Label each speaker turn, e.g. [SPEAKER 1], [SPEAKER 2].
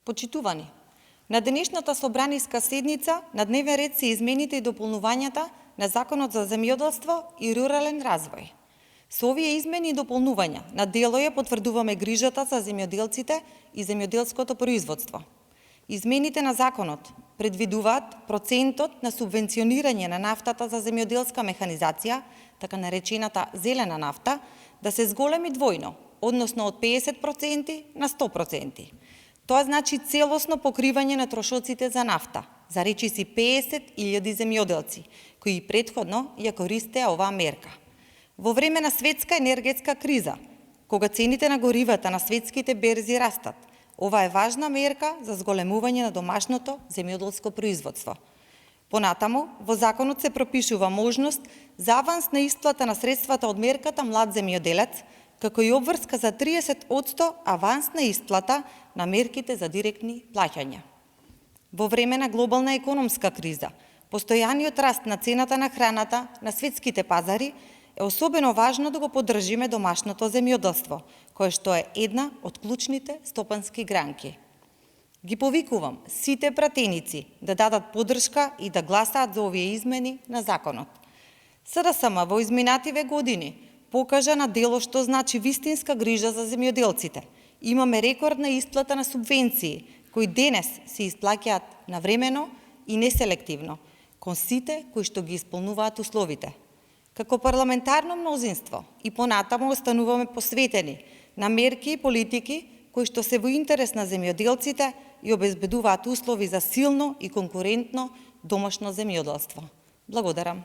[SPEAKER 1] Почитувани, на денешната собраниска седница на дневен ред се измените и дополнувањата на Законот за земјоделство и рурален развој. Со овие измени и дополнувања на дело ја потврдуваме грижата за земјоделците и земјоделското производство. Измените на законот предвидуваат процентот на субвенционирање на нафтата за земјоделска механизација, така наречената зелена нафта, да се зголеми двојно, односно од 50% на 100%. Тоа значи целосно покривање на трошоците за нафта, за речиси 50.000 земјоделци, кои претходно ја користеа оваа мерка. Во време на светска енергетска криза, кога цените на горивата на светските берзи растат, ова е важна мерка за зголемување на домашното земјоделско производство. Понатаму, во законот се пропишува можност за авансна исплата на средствата од мерката Млад земјоделец, како и обврска за 30% авансна исплата на мерките за директни плаќања. Во време на глобална економска криза, постојаниот раст на цената на храната на светските пазари е особено важно да го поддржиме домашното земјоделство, кое што е една од клучните стопански гранки. Ги повикувам сите пратеници да дадат поддршка и да гласаат за овие измени на законот. СДСМ во изминативе години покажа на дело што значи вистинска грижа за земјоделците. Имаме рекордна исплата на субвенции, кои денес се исплаќаат навремено и неселективно, кон сите кои што ги исполнуваат условите. Како парламентарно мнозинство и понатаму остануваме посветени на мерки и политики кои што се во интерес на земјоделците и обезбедуваат услови за силно и конкурентно домашно земјоделство. Благодарам.